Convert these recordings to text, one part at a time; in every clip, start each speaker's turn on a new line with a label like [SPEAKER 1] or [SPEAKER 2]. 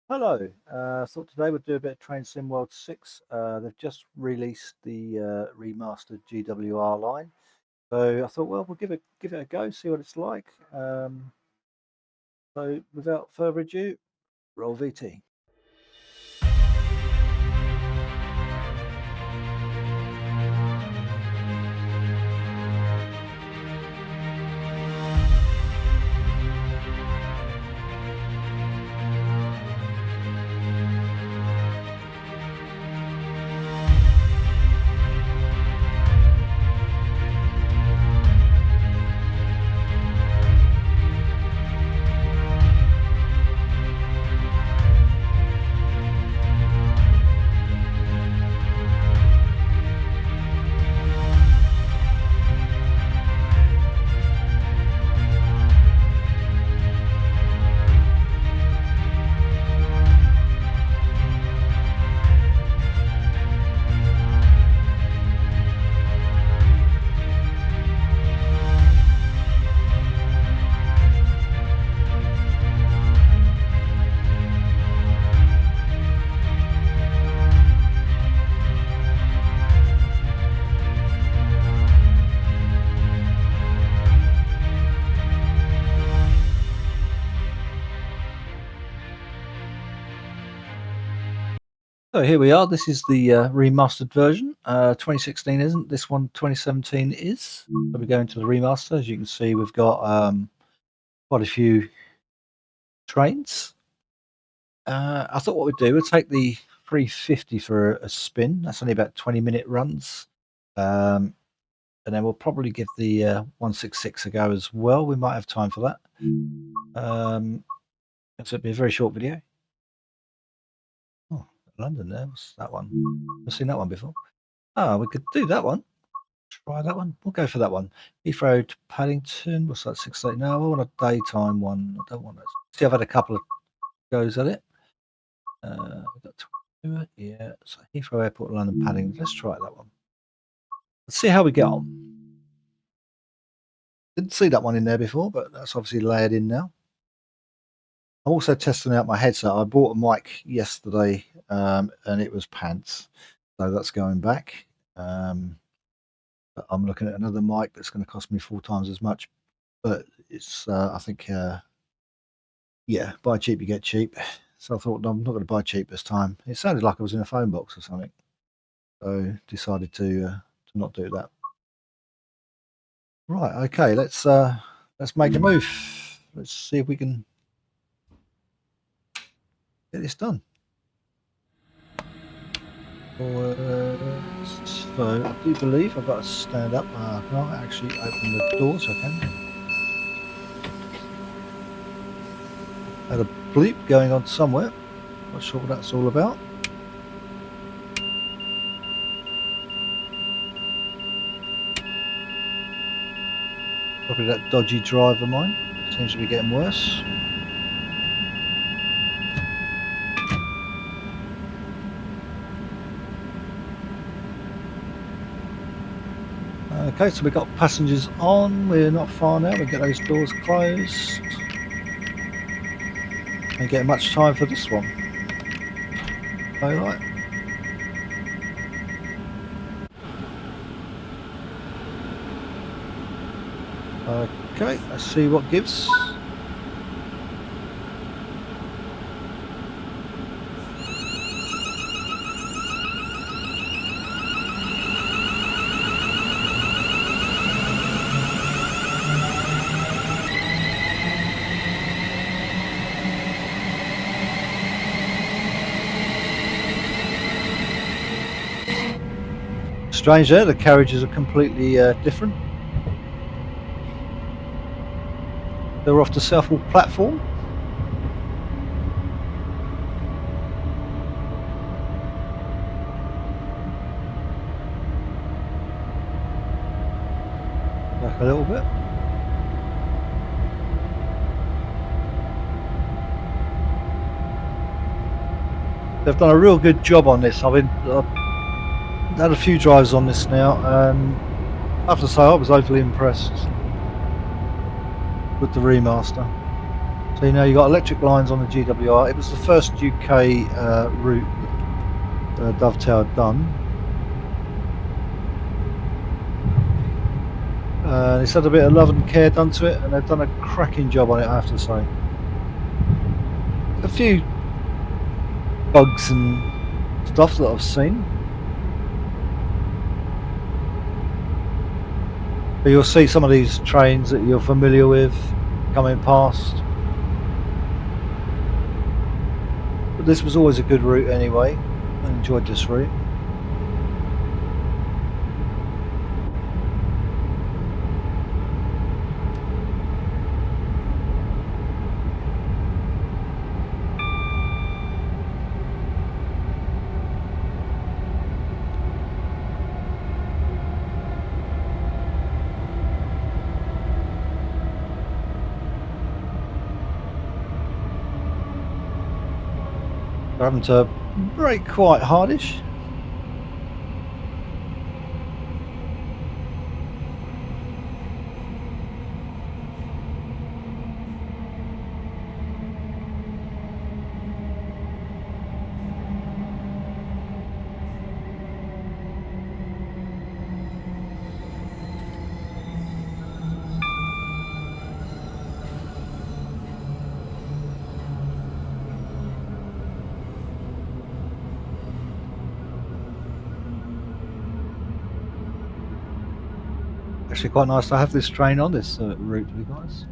[SPEAKER 1] Hello. Thought today we'd do a bit of Train Sim World 6. They've just released the remastered GWR line, so I thought, well, we'll give it a go, see what it's like. So without further ado, roll VT. So here we are. This is the remastered version. 2016 isn't. This one 2017 is. So we go into the remaster. As you can see, we've got quite a few trains. I thought what we'd do, we'd take the 350 for a spin. That's only about 20-minute runs. And then we'll probably give the 166 a go as well. We might have time for that. So it'll be a very short video. Oh, London there. What's that one? I've seen that one before. Ah, we could do that one. Try that one. We'll go for that one. Heathrow to Paddington. What's that? 6:30. No, I want a daytime one. I don't want that. See, I've had a couple of goes at it. We've got to yeah. So Heathrow Airport, London, Paddington. Let's try that one. Let's see how we get on. Didn't see that one in there before, but that's obviously layered in now. I'm also testing out my headset. I bought a mic yesterday, and it was pants, so that's going back. But I'm looking at another mic that's going to cost me 4 times as much, but it's I think yeah, buy cheap you get cheap. So I thought, no, I'm not going to buy cheap this time. It sounded like I was in a phone box or something, so decided to not do that. Right, okay, let's make a move. Let's see if we can get this done. So I do believe I've got to stand up. I can't actually open the doors. I can. Had a bleep going on somewhere. Not sure what that's all about. Probably that dodgy drive of mine. Seems to be getting worse. Okay, so we've got passengers on. We're not far now. We'll get those doors closed. Don't get much time for this one. Alright. Okay, let's see what gives. Strange there, the carriages are completely different. They're off the Southwark platform. Back a little bit. They've done a real good job on this. I've had a few drives on this now, and I have to say I was overly impressed with the remaster. So you know you got electric lines on the GWR. It was the first UK route that Dovetail had done. It's had a bit of love and care done to it, and they've done a cracking job on it, I have to say. A few bugs and stuff that I've seen, but you'll see some of these trains that you're familiar with coming past. But this was always a good route anyway. I enjoyed this route. We're having to brake quite hardish. Actually quite nice to have this train on this route, you guys.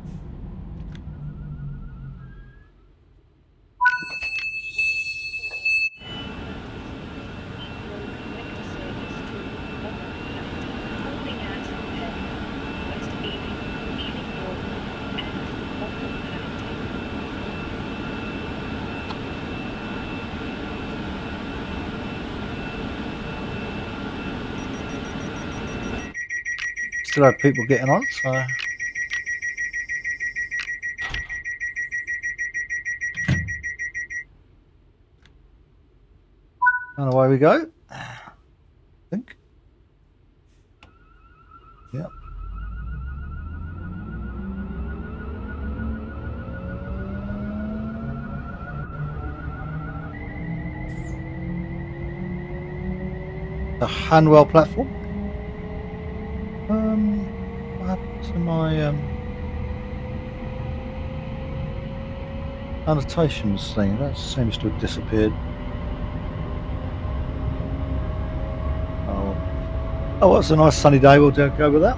[SPEAKER 1] Still have people getting on, so and away we go. I think. Yep. The Hanwell platform. What happened to my annotations thing? That seems to have disappeared. Oh, well, it's a nice sunny day. We'll go with that.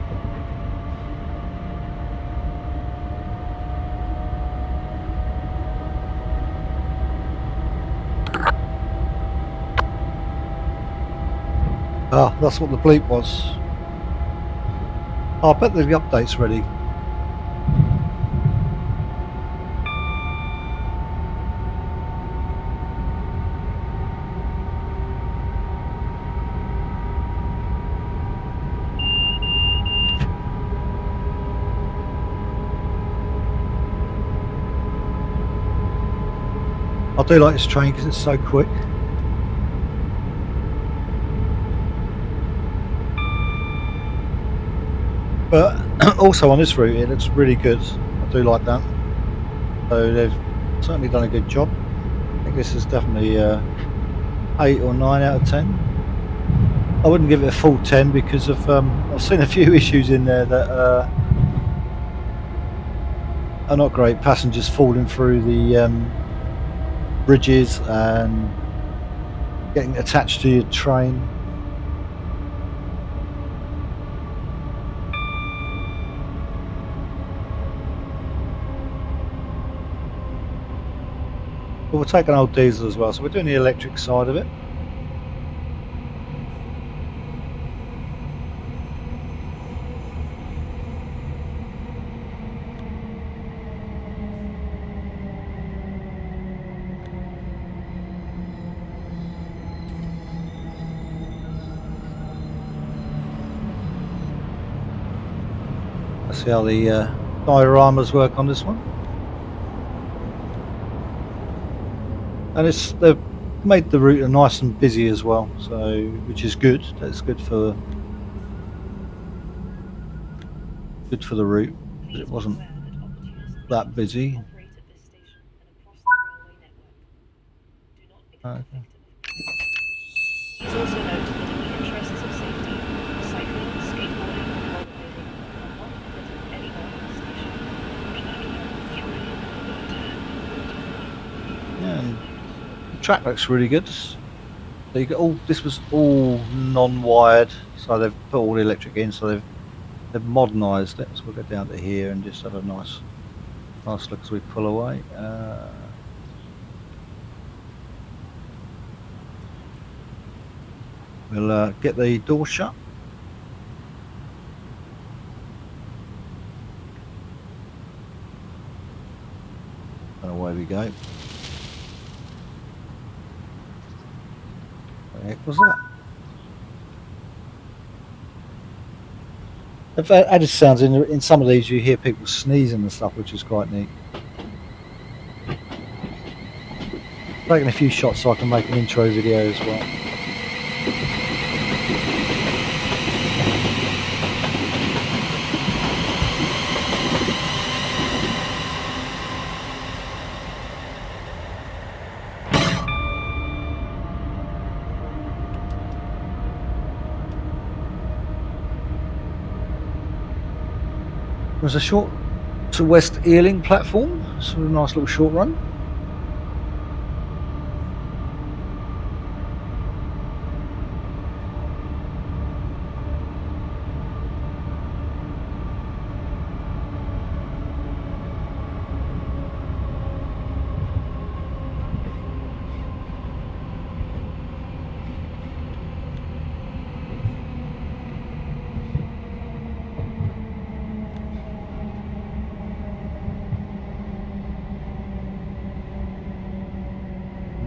[SPEAKER 1] Ah, that's what the bleep was. Oh, I bet the update's ready. I do like this train because it's so quick. But also on this route it looks really good. I do like that. So they've certainly done a good job. I think this is definitely 8 or 9 out of 10. I wouldn't give it a full 10 because of I've seen a few issues in there that are not great. Passengers falling through the bridges and getting attached to your train. But we'll take an old diesel as well, so we're doing the electric side of it. Let's see how the dioramas work on this one. And they've made the route nice and busy as well, so which is good. That's good for the route. It wasn't that busy. Okay.
[SPEAKER 2] Please also note that in the interests of safety, cycling, skateboarding, and rollerblading are not permitted anywhere on the station.
[SPEAKER 1] Yeah, and the track looks really good. So you got all. This was all non-wired, so they've put all the electric in. So they've modernised it. So we'll go down to here and just have a nice look as we pull away. We'll get the door shut. And away we go. What the heck was that? They've added sounds in some of these. You hear people sneezing and stuff, which is quite neat. Taking a few shots so I can make an intro video as well. There's a short to West Ealing platform, so a nice little short run.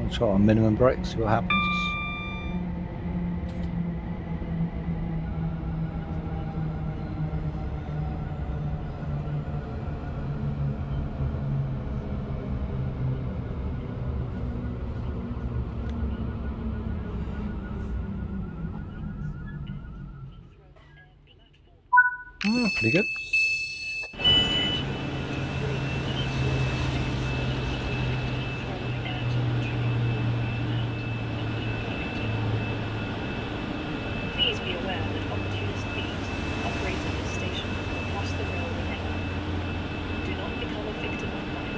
[SPEAKER 1] I'll try on minimum brake, see what happens. Pretty good.
[SPEAKER 2] Please be aware that opportunist thieves operate at this station or cross the rail whenever. Do not become a victim of crime.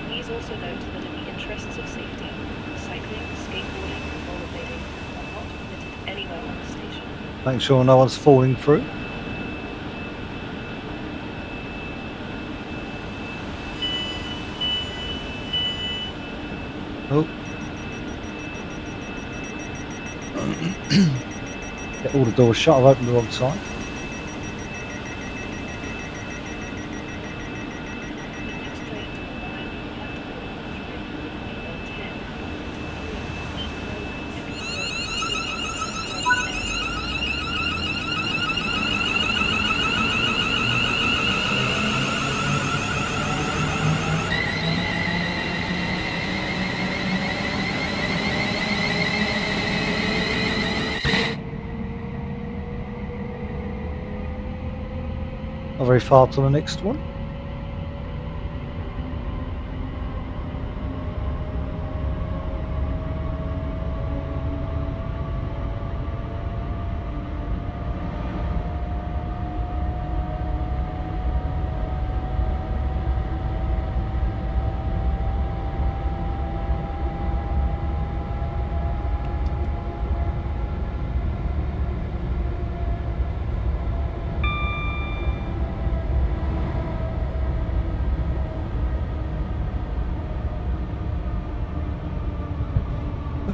[SPEAKER 2] Please also note that in the interests of safety, cycling, skateboarding, and rollerblading are not permitted anywhere on the station.
[SPEAKER 1] Make sure no one's falling through. Oh. Get all the doors shut. I've opened the wrong side. Not very far to the next one.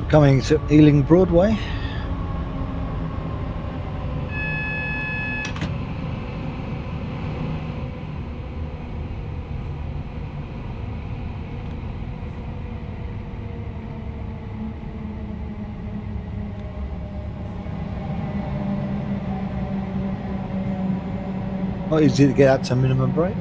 [SPEAKER 1] Coming to Ealing Broadway. Not easy to get out to minimum brake.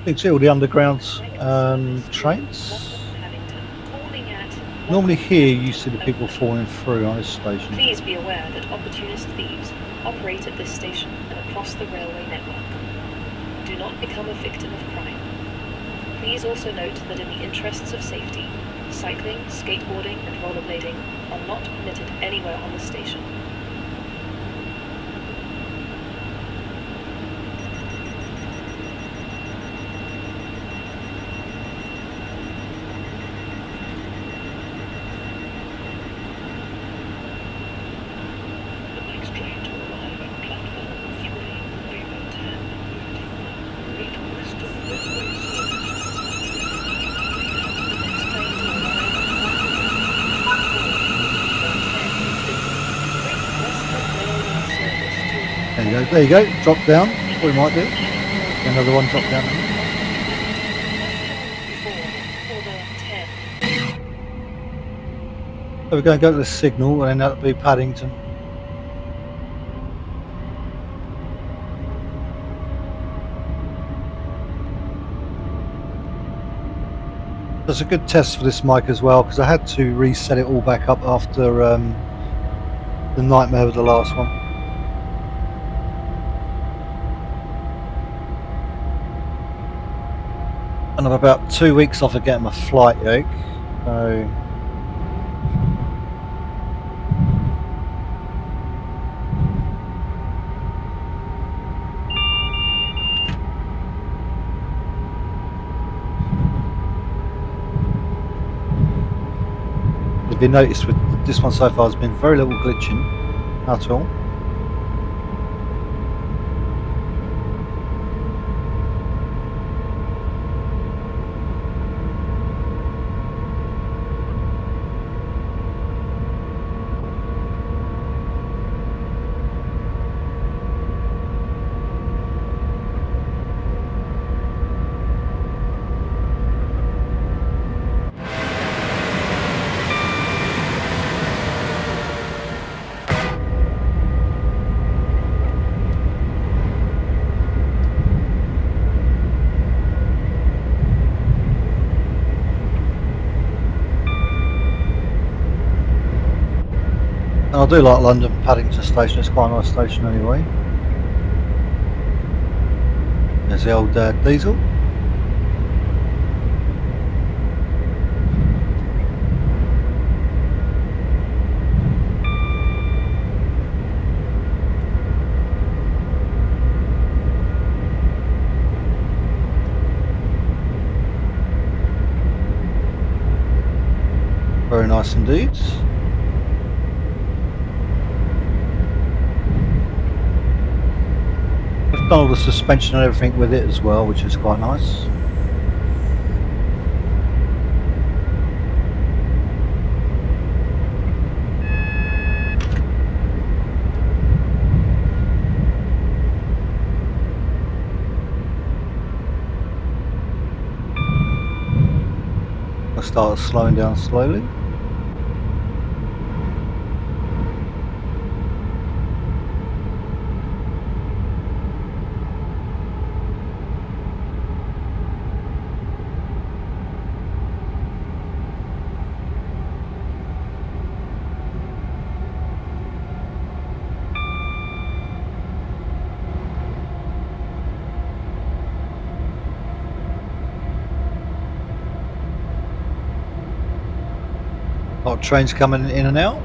[SPEAKER 1] You can see all the underground trains. Normally here you see the people falling through on this station.
[SPEAKER 2] Please be aware that opportunist thieves operate at this station and across the railway network. Do not become a victim of crime. Please also note that in the interests of safety, cycling, skateboarding and rollerblading are not permitted anywhere on the station.
[SPEAKER 1] There you go, drop down, what we might do. Another one drop down. So we're going to go to the signal and then that'll be Paddington. That's a good test for this mic as well because I had to reset it all back up after the nightmare with the last one. And I'm about 2 weeks off of getting my flight yoke, so if you noticed with this one so far there's been very little glitching at all. I do like London Paddington Station, it's quite a nice station anyway. There's the old diesel. Very nice indeed. I've done all the suspension and everything with it as well, which is quite nice. I started slowing down slowly. A lot of trains coming in and out.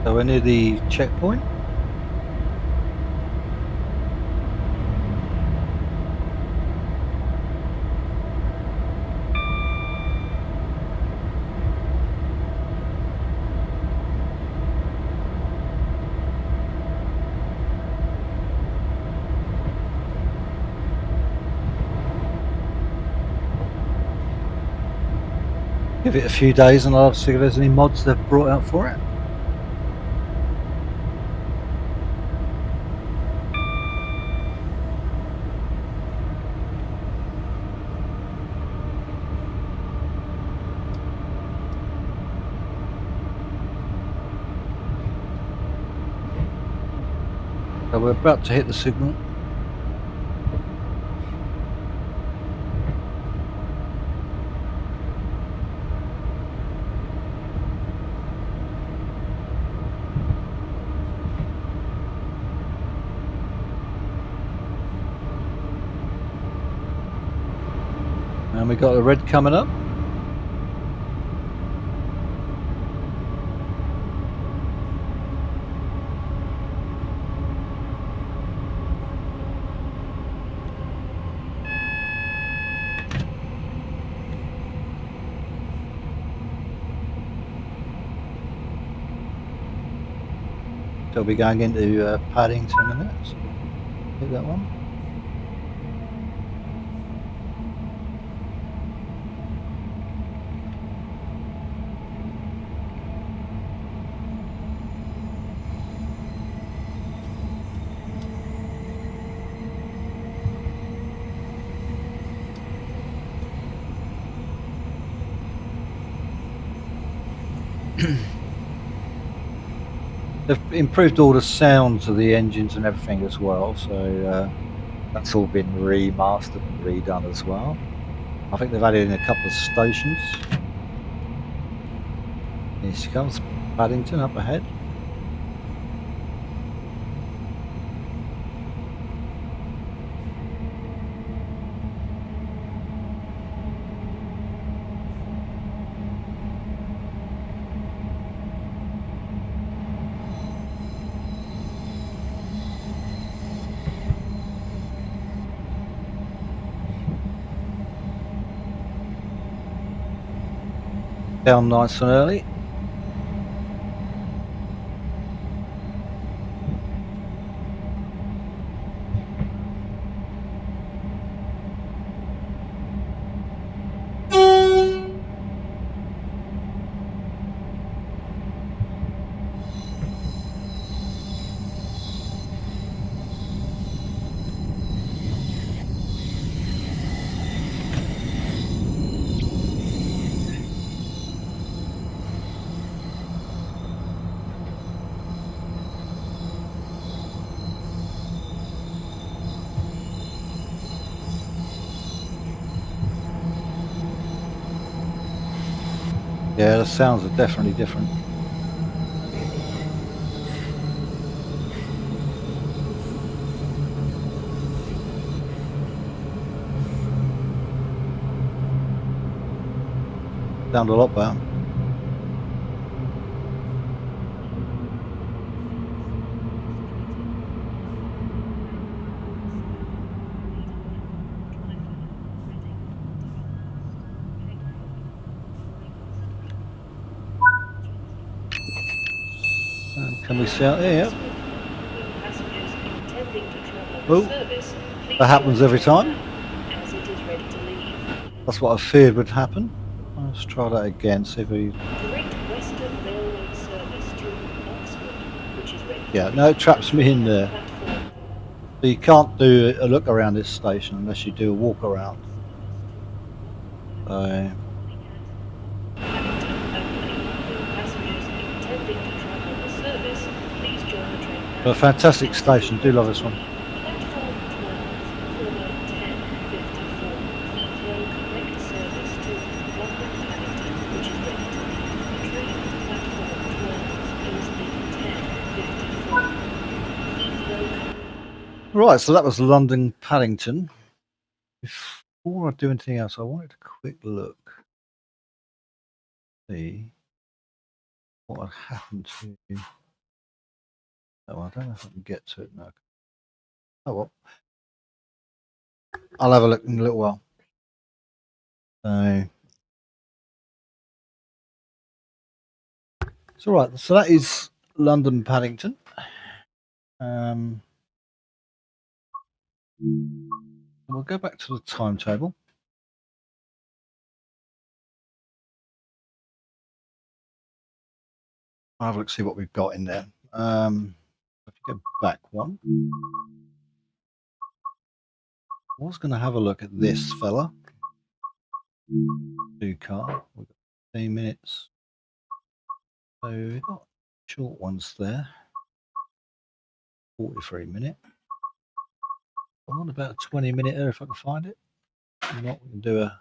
[SPEAKER 1] So we're near the checkpoint. Give it a few days and I'll see if there's any mods they've brought out for it. So we're about to hit the signal. And we got the red coming up. So we'll be going into Paddington in a minute. So hit that one. They've improved all the sounds of the engines and everything as well, so that's all been remastered and redone as well. I think they've added in a couple of stations. Here she comes, Paddington up ahead. Down nice and early. Yeah, the sounds are definitely different. Sound a lot better. Can we see out there? Yep.
[SPEAKER 2] Passengers intending to travel on
[SPEAKER 1] Oh,
[SPEAKER 2] the service, please
[SPEAKER 1] that happens
[SPEAKER 2] join
[SPEAKER 1] every
[SPEAKER 2] the train
[SPEAKER 1] time.
[SPEAKER 2] now, as it is ready to leave.
[SPEAKER 1] That's what I feared would happen. Let's try that again, see if we...
[SPEAKER 2] Great Western Railway service to Oxford, which is ready
[SPEAKER 1] Yeah,
[SPEAKER 2] to
[SPEAKER 1] no,
[SPEAKER 2] leave.
[SPEAKER 1] it traps me in there.
[SPEAKER 2] Platform.
[SPEAKER 1] So you can't do a look around this station unless you do a walk around. So...
[SPEAKER 2] Passengers intending to travel on the service, please join the train now.
[SPEAKER 1] A fantastic station, do love this one.
[SPEAKER 2] Platform 12 for the 10:54 Heathrow Connect service to London Paddington, which is ready to leave. Train platform 12 is the 10:54 Heathrow.
[SPEAKER 1] Right, so that was London Paddington. Before I do anything else, I wanted a quick look. See what had happened to you. Oh, I don't know if I can get to it now. Oh well. I'll have a look in a little while. So right, so that is London Paddington. We'll go back to the timetable. I'll have a look, see what we've got in there. If you go back one, I was going to have a look at this fella. Two car. We've got 15 minutes. So we've got short ones there. 43 minute. I want about a 20-minute there if I can find it. If not, we can do a.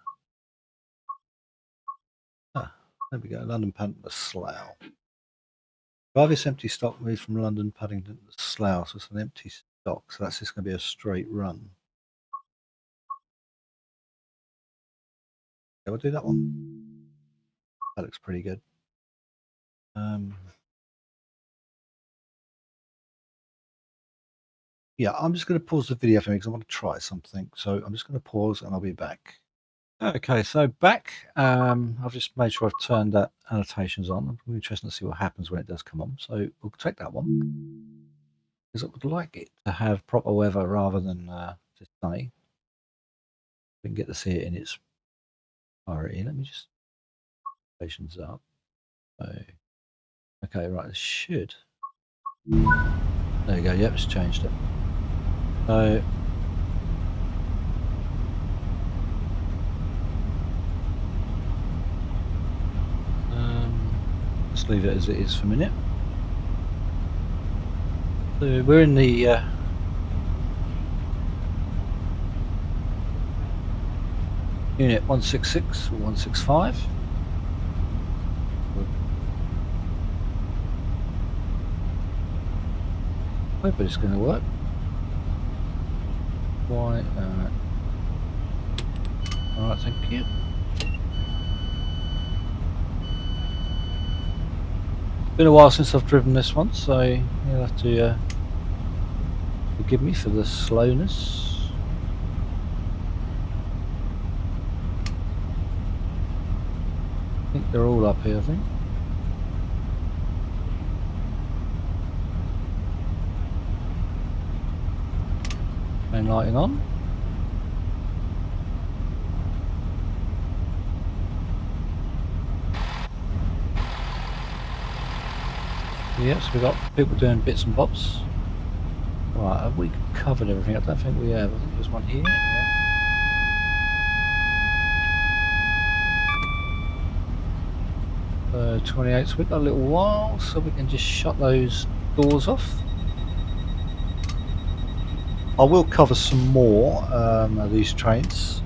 [SPEAKER 1] There we go. London Paddington to Slough. Drive this empty stock moved from London Paddington to Slough, so it's an empty stock. So that's just going to be a straight run. Yeah, we'll do that one. That looks pretty good. Yeah, I'm just going to pause the video for me because I want to try something. So I'm just going to pause and I'll be back. Okay, so back. I've just made sure I've turned that annotations on. I'm interested to see what happens when it does come on. So we'll take that one because I would like it to have proper weather rather than just sunny. We can get to see it in its priority. Let me just stations up. So, okay, right. It should. There you go. Yep, it's changed it. So. Let's leave it as it is for a minute. So we're in the unit 166 or 165. Hope it's going to work. Why? All right, thank you. Been a while since I've driven this one, so you'll have to forgive me for the slowness. I think they're all up here, I think. Main lighting on. Yes, we've got people doing bits and bobs. Right, have we covered everything? I don't think we have. I think there's one here. Yeah. 28, so we've got a little while, so we can just shut those doors off. I will cover some more of these trains.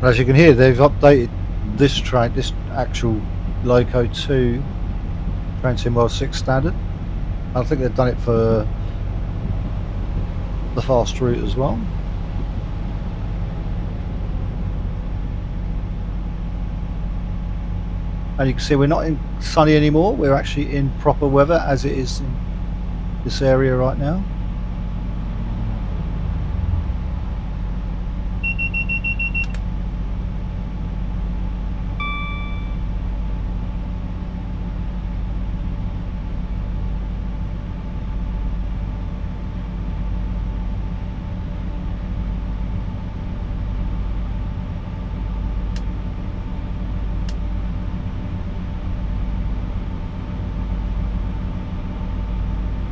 [SPEAKER 1] As you can hear, they've updated this train, this actual loco to TrainSim 6 standard. I think they've done it for the fast route as well. And you can see we're not in sunny anymore, we're actually in proper weather as it is in this area right now.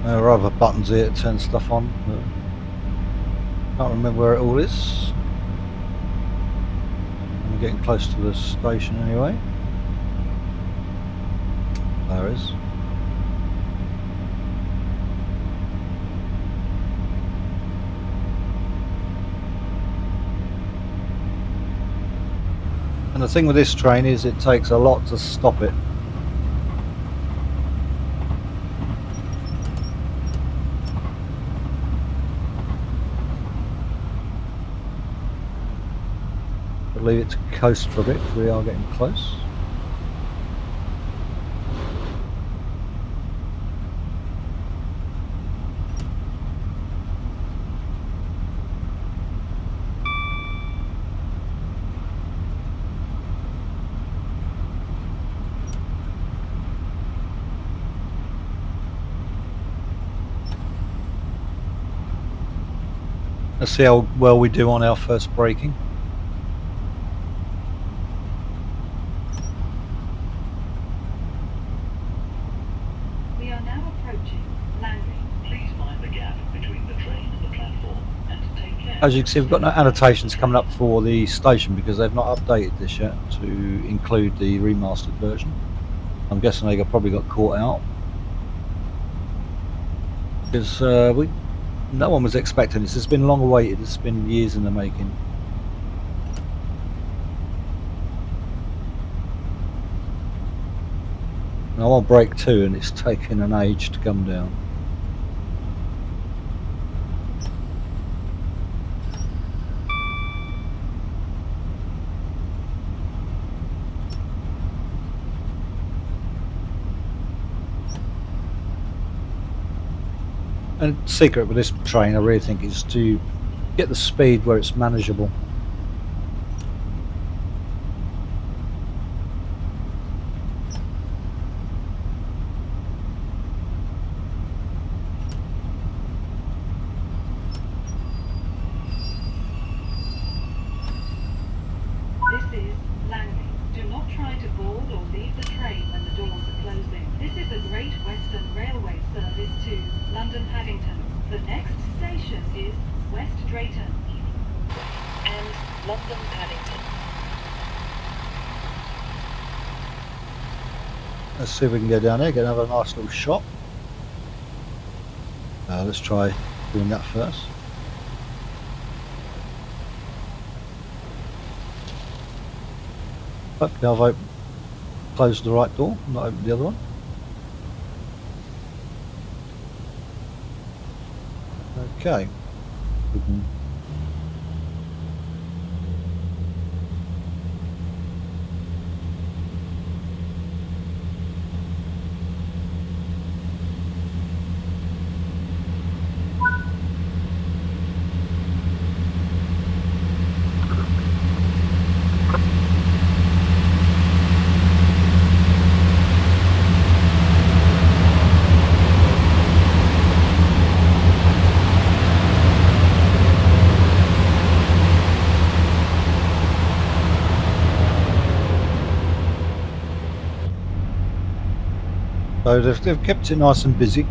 [SPEAKER 1] There are other buttons here to turn stuff on, but can't remember where it all is. I'm getting close to the station anyway. There it is. And the thing with this train is it takes a lot to stop it. I'll leave it to coast for a bit because we are getting close. Let's see how well we do on our first braking.
[SPEAKER 2] We are now approaching Langley.
[SPEAKER 3] Please mind the gap between the train and the platform and take care.
[SPEAKER 1] As you can see, we've got no annotations coming up for the station because they've not updated this yet to include the remastered version. I'm guessing they probably got caught out because no one was expecting this. It's been long awaited. It's been years in the making. And I'm on break 2 and it's taken an age to come down. And the secret with this train, I really think, is to get the speed where it's manageable.
[SPEAKER 2] This is Langley. Do not try to board or leave the train when the doors are closing. This is a Great Western Railway service to London Paddington. The next station is West Drayton and London Paddington.
[SPEAKER 1] Let's see if we can go down there, get another nice little shot. Let's try doing that first. Hopefully I've closed the right door, not opened the other one. Okay. We can So they've kept it nice and busy. You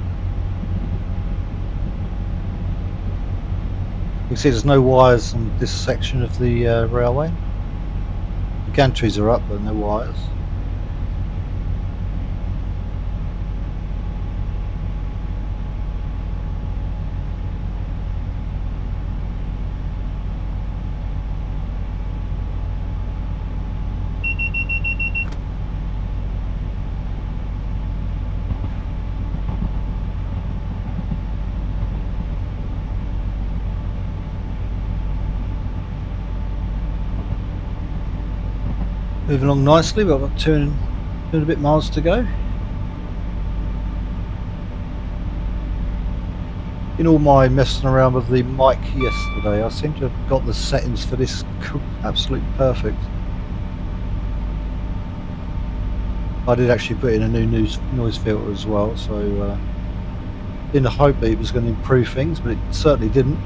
[SPEAKER 1] can see there's no wires on this section of the railway. The gantries are up but no wires. Moving along nicely, we've got two and a bit miles to go. In all my messing around with the mic yesterday, I seem to have got the settings for this absolutely perfect. I did actually put in a new noise filter as well, so in the hope that it was going to improve things, but it certainly didn't.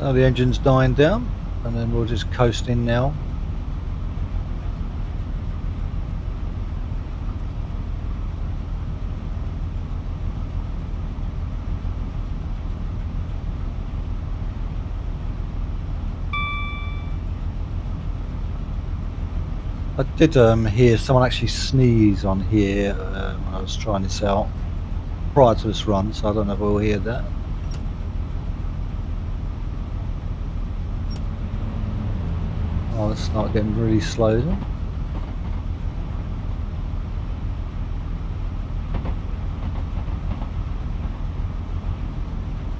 [SPEAKER 1] Now the engine's dying down, and then we'll just coast in now. I did hear someone actually sneeze on here when I was trying this out prior to this run, so I don't know if we'll hear that. Oh, let's start getting really slow then.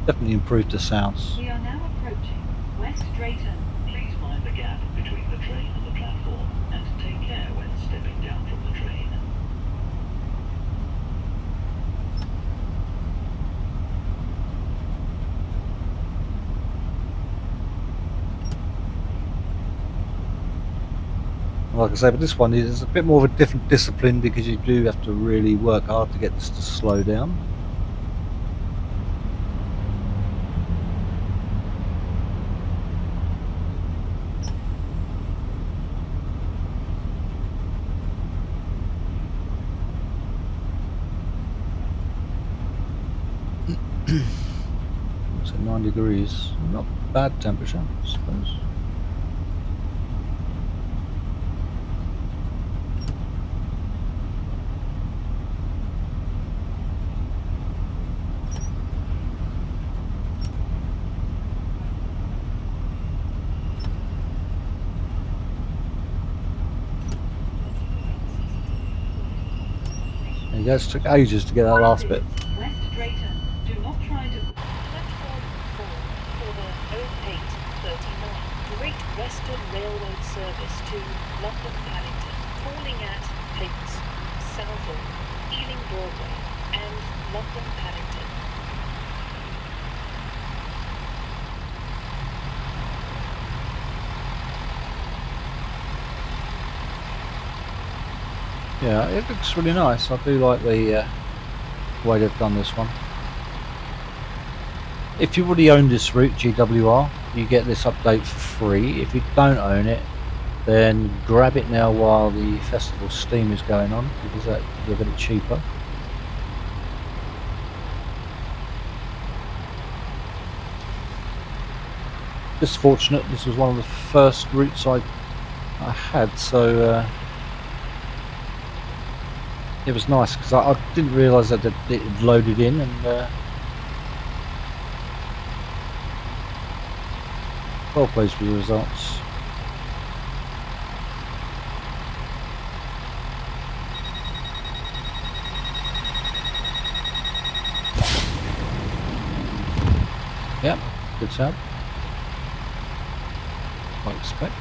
[SPEAKER 1] Definitely improved the sounds.
[SPEAKER 4] We are now approaching West Drayton.
[SPEAKER 3] Please mind the gap between the train and the platform, and take care when stepping down from the train.
[SPEAKER 1] Like I say, but this one is a bit more of a different discipline because you do have to really work hard to get this to slow down. So 9 degrees, not bad temperature, I suppose. There you go, it took ages to get that last bit.
[SPEAKER 4] West Drayton. Do not try to...
[SPEAKER 2] Platform 4 for the 0839 Great Western Railroad service to London Paddington, calling at Hayes, Southall, Ealing Broadway, and London Paddington.
[SPEAKER 1] Yeah, it looks really nice. I do like the way they've done this one. If you already own this route, GWR, you get this update for free. If you don't own it, then grab it now while the festival Steam is going on, because you'll get it cheaper. Just fortunate, this was one of the first routes I had, so it was nice because I didn't realise that it had loaded in, and well pleased with the results. Yep, good sound. I expect.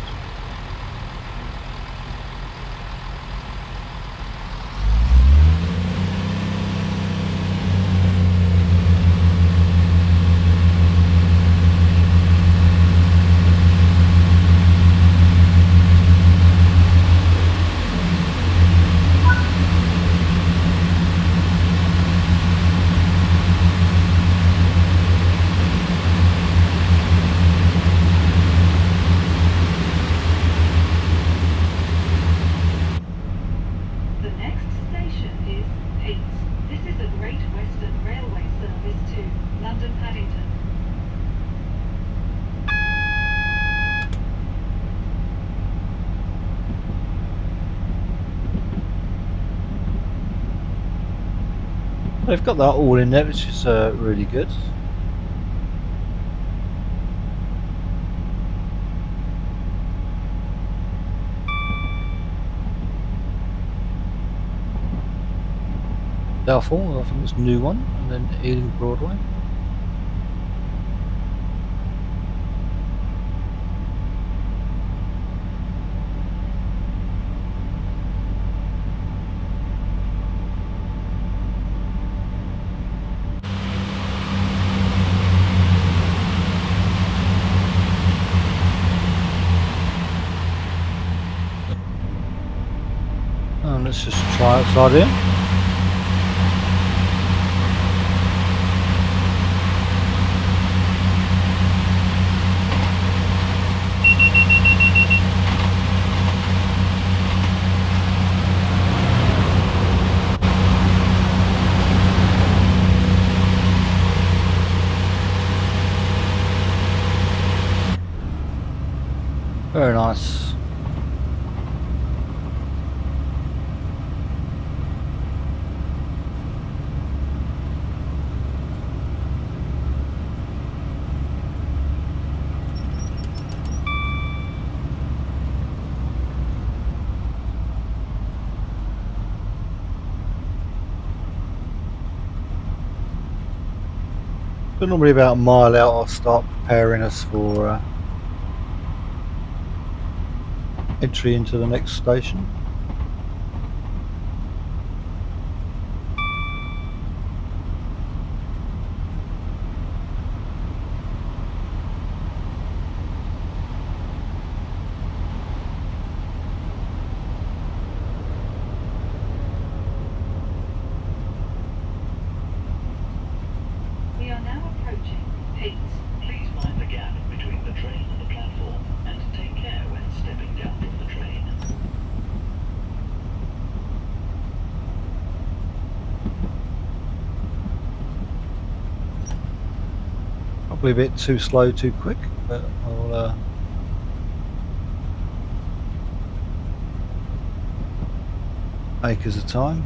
[SPEAKER 4] The next station is Hayes. This is a Great Western Railway service to London Paddington.
[SPEAKER 1] They've got that all in there, which is really good. Therefore, I think it's a new one, and then Ealing Broadway. And let's just try outside here. Very nice. But normally about a mile out, I'll start preparing us for entry into the next station.
[SPEAKER 4] We are now approaching Hayes.
[SPEAKER 3] Please mind the gap between the train and the platform, and take care when stepping down from the train.
[SPEAKER 1] Probably a bit too slow, too quick, but I'll acres of time.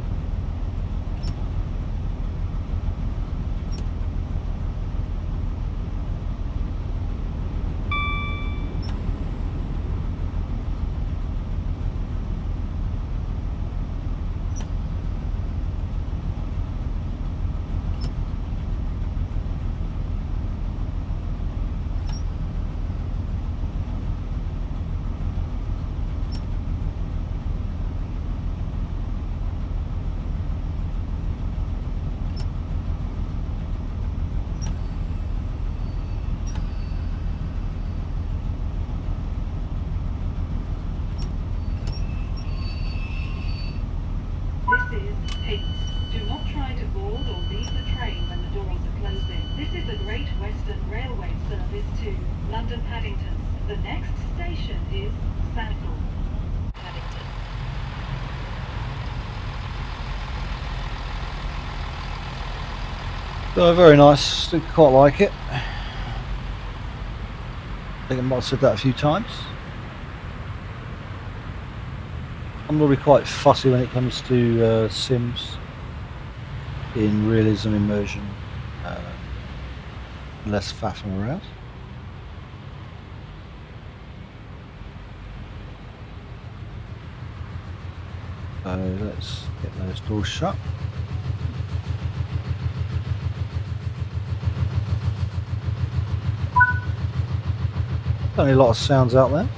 [SPEAKER 4] This is Hayes. Do not try to board or leave the train when the doors are closing. This is a Great Western Railway service to London Paddington. The next station is Sandal.
[SPEAKER 2] Paddington.
[SPEAKER 1] So very nice, I quite like it. I think I might have said that a few times. I'm normally quite fussy when it comes to sims in realism immersion, less faffing around. So let's get those doors shut. Only a lot of sounds out there.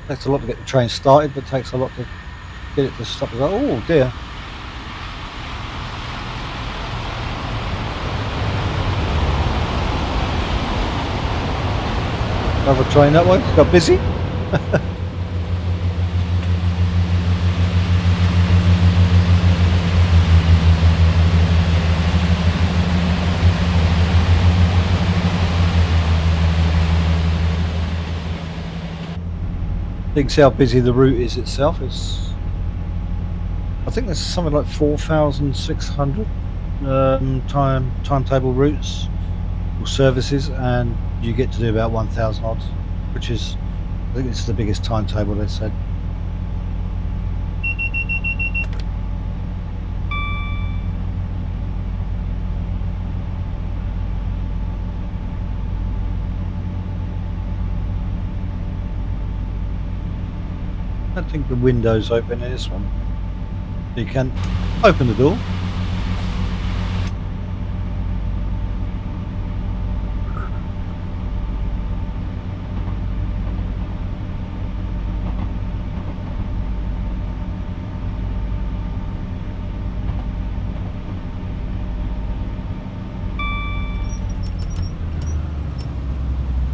[SPEAKER 1] Takes a lot to get the train started, but takes a lot to get it to stop. Oh dear. Another train that way, got busy. You can see how busy the route is itself. I think there's something like 4,600 timetable routes or services, and you get to do about 1,000 odd, which is, I think it's the biggest timetable they said. I don't think the window's open in this one. You can open the door.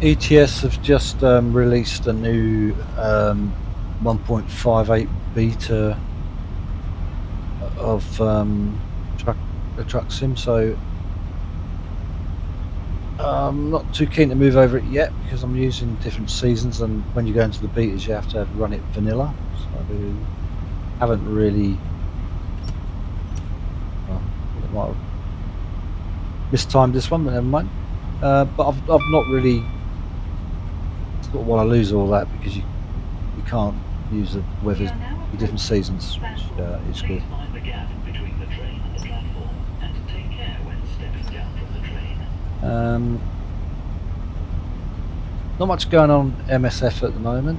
[SPEAKER 1] ETS have just released a new 1.58 beta of the truck sim, so I'm not too keen to move over it yet because I'm using different seasons, and when you go into the betas you have to run it vanilla, so I haven't really, well, I might have mistimed this one, but never mind. But I've not really sort of want to lose all that because you can't use the weather, the different seasons, which is good.
[SPEAKER 3] Please mind the gap between the train and the platform, and take care when stepping down from the train.
[SPEAKER 1] Not much going on MSF at the moment.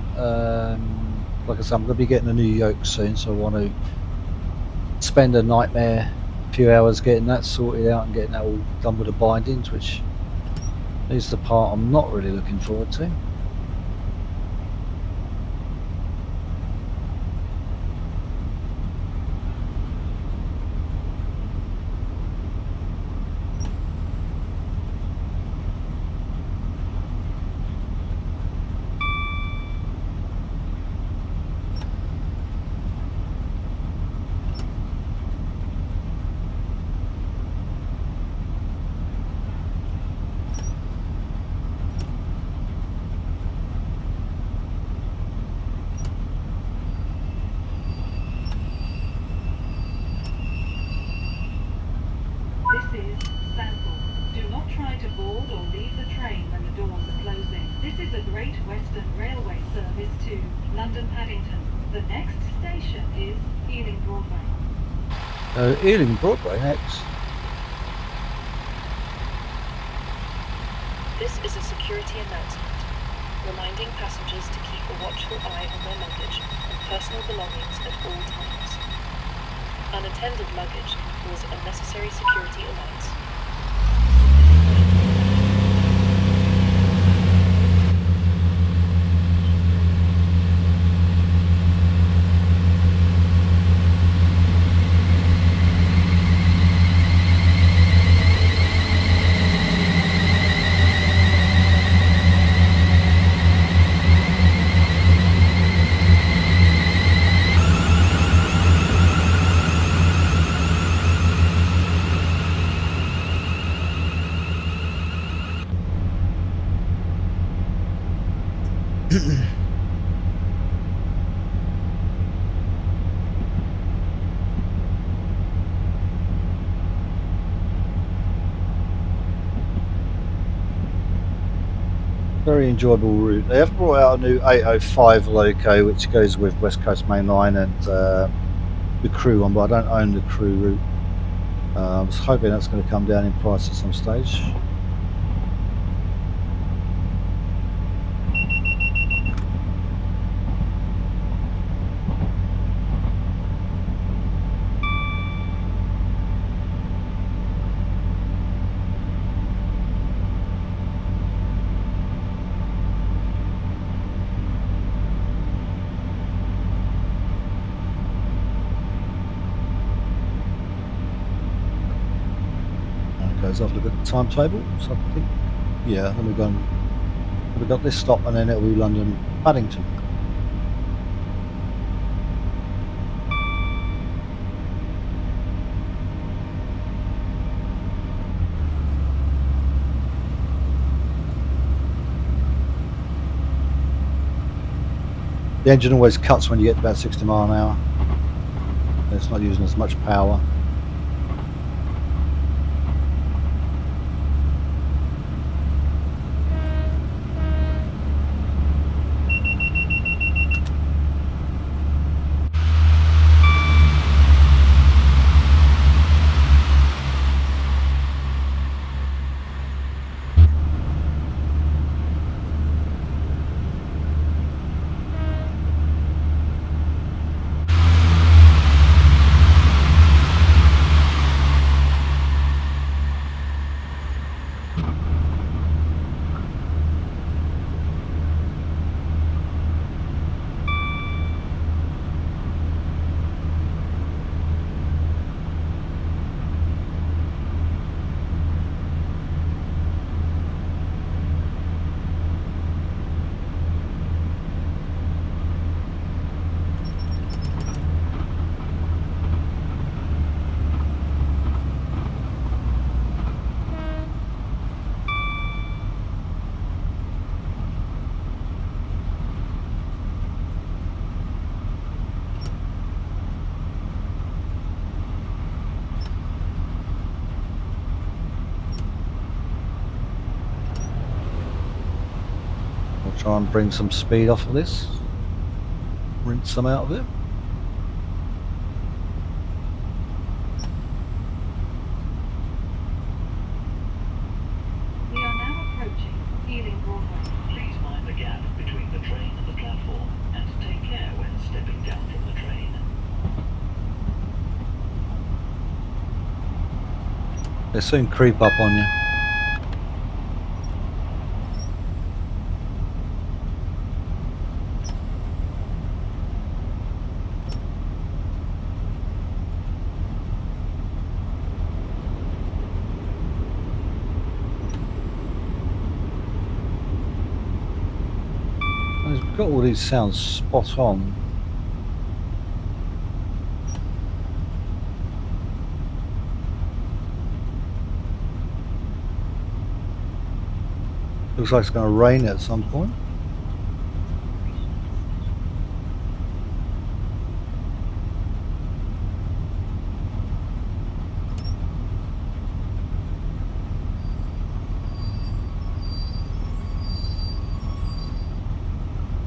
[SPEAKER 1] Like I said, I'm going to be getting a new yoke soon, so I want to spend a few hours getting that sorted out and getting that all done with the bindings, which is the part I'm not really looking forward to.
[SPEAKER 4] This is sample. Do not try to board or leave the train when the doors are closing. This is a Great Western Railway service to London Paddington. The next station is Ealing Broadway.
[SPEAKER 1] Ealing Broadway next.
[SPEAKER 2] This is a security announcement, reminding passengers to keep a watchful eye on their luggage and personal belongings at all times. Unattended luggage can cause unnecessary security alerts.
[SPEAKER 1] Very enjoyable route. They have brought out a new 805 loco which goes with West Coast Main Line and the crew one, but I don't own the crew route. I was hoping that's going to come down in price at some stage. I've looked at the timetable, so I think, yeah, then we've got this stop and then it'll be London Paddington. The engine always cuts when you get to about 60 mile an hour. It's not using as much power. Try and bring some speed off of this, rinse some out of it. They soon creep up on you. I've got all these sounds spot on. Looks like it's going to rain at some point.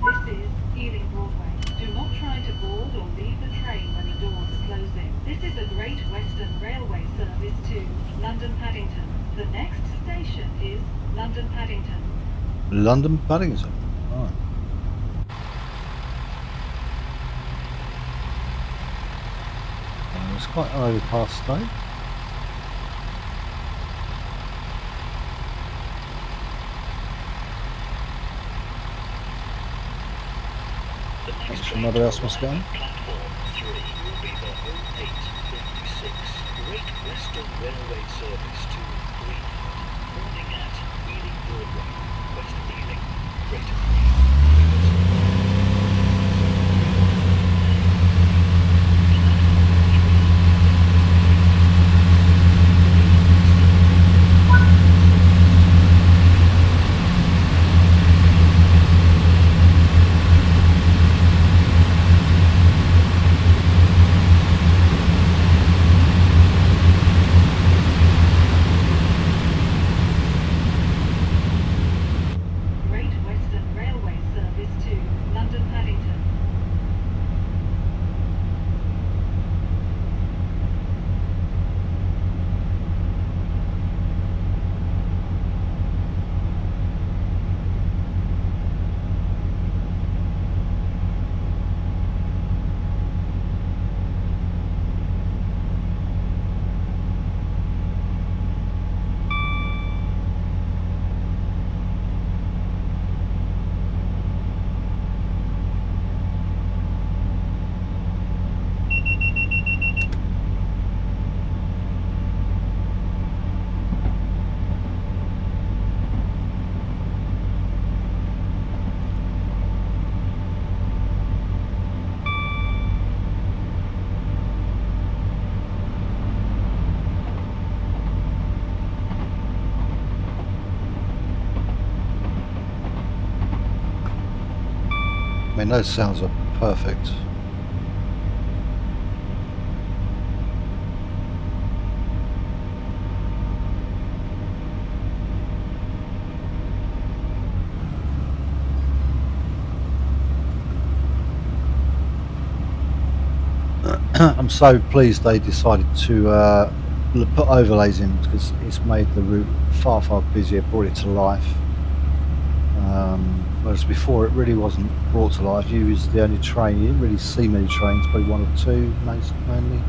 [SPEAKER 4] This is Ealing Broadway. Do not try to board or leave the train when the doors are closing. This is a Great Western Railway service to London Paddington. The next station is London Paddington.
[SPEAKER 1] London Paddington. Right. It's quite an overpass state.
[SPEAKER 3] The next
[SPEAKER 1] Thanks,
[SPEAKER 3] train
[SPEAKER 1] another
[SPEAKER 3] to
[SPEAKER 1] else must
[SPEAKER 3] arrive
[SPEAKER 1] go.
[SPEAKER 3] at platform 3 will be the 0856 Great Western Railway service to Greenford, boarding at Ealing Broadway, West Ealing, Greater
[SPEAKER 4] Great Western Railway service to London Paddington.
[SPEAKER 1] I mean, those sounds are perfect. I'm so pleased they decided to put overlays in, because it's made the route far busier, brought it to life. Whereas before it really wasn't brought to life. You was the only train, you didn't really see many trains, probably one or two mainly.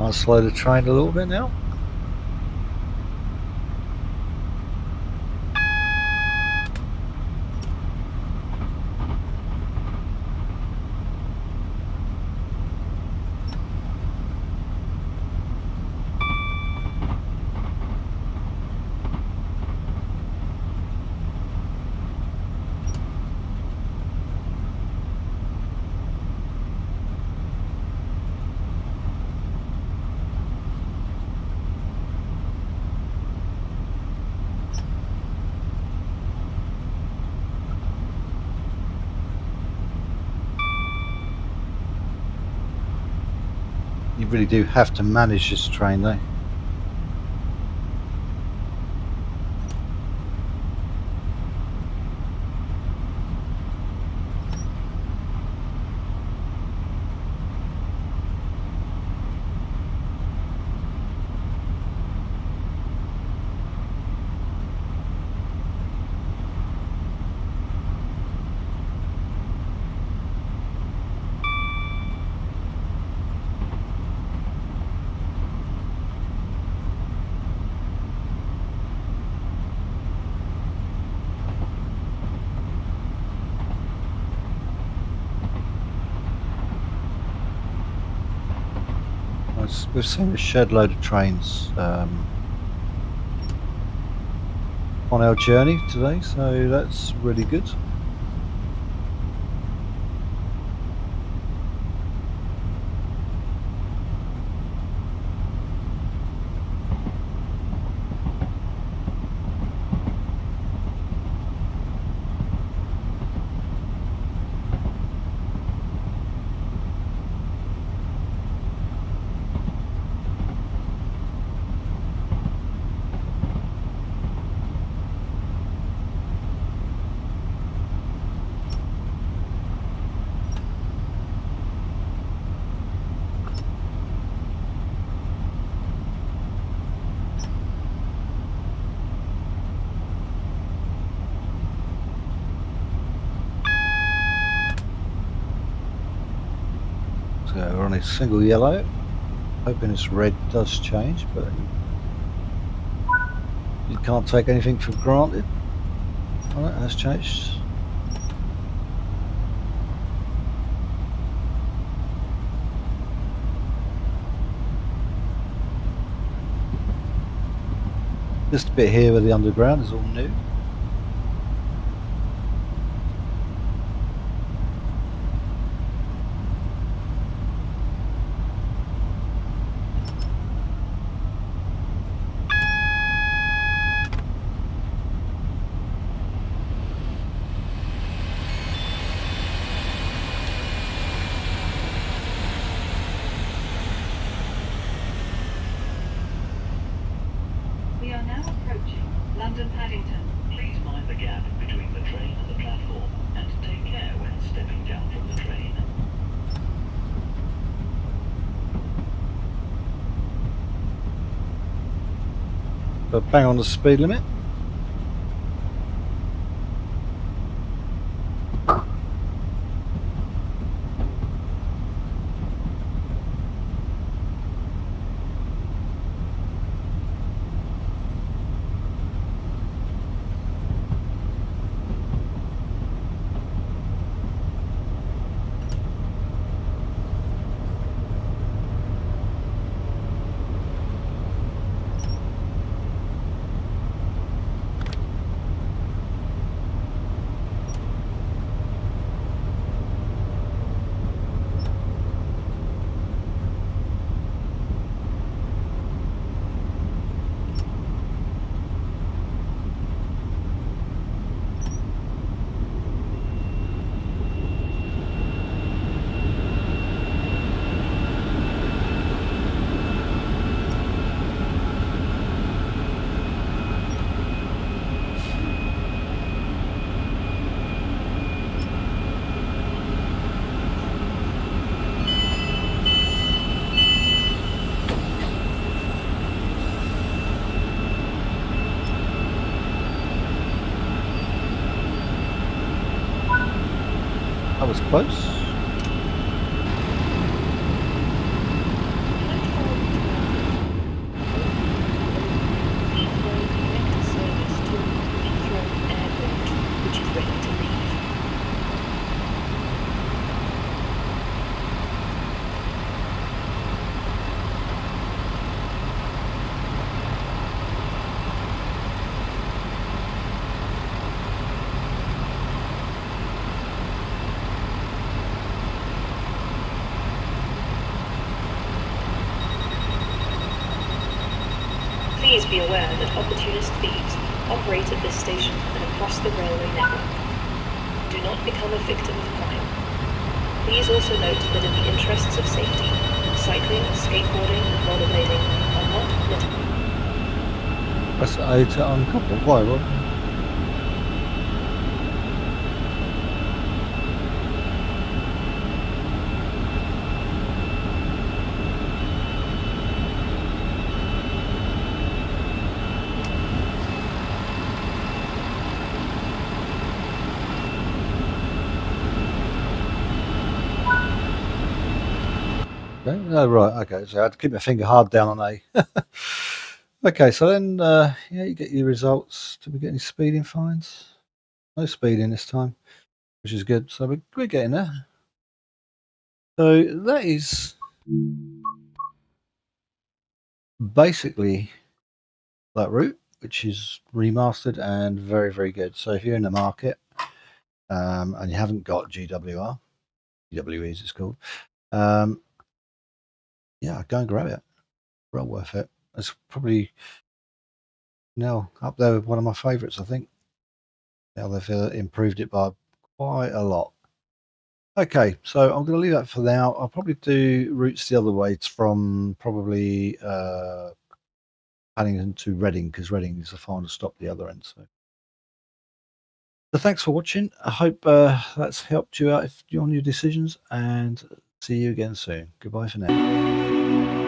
[SPEAKER 1] I'll slow the train a little bit now. You really do have to manage this train though. We've seen a shed load of trains on our journey today, so that's really good. So we're on a single yellow, hoping this red does change, but you can't take anything for granted. Oh, that has changed. Just a bit here where the underground is all new.
[SPEAKER 4] We are now approaching London Paddington.
[SPEAKER 3] Please mind the gap between the train and the platform, and take care when stepping down from the train.
[SPEAKER 1] But bang on the speed limit. That was close.
[SPEAKER 2] Please be aware that opportunist thieves operate at this station and across the railway network. Do not become a victim of crime. Please also note that in the interests of safety, cycling, skateboarding, and rollerblading are not permitted.
[SPEAKER 1] Press A to uncouple. Why? What? Okay. Oh, right. Okay. So I had to keep my finger hard down on A. Okay. So then, yeah, you get your results. Did we get any speeding fines? No speeding this time, which is good. So we're getting there. So that is basically that route, which is remastered and very, very good. So if you're in the market and you haven't got GWR, GWE as it's called, yeah, go and grab it. Well worth it. It's probably now up there with one of my favourites, I think. Now they've improved it by quite a lot. Okay, so I'm going to leave that for now. I'll probably do routes the other way. It's from probably Paddington to Reading, because Reading is the final stop the other end. So thanks for watching. I hope that's helped you out on your decisions, and see you again soon. Goodbye for now.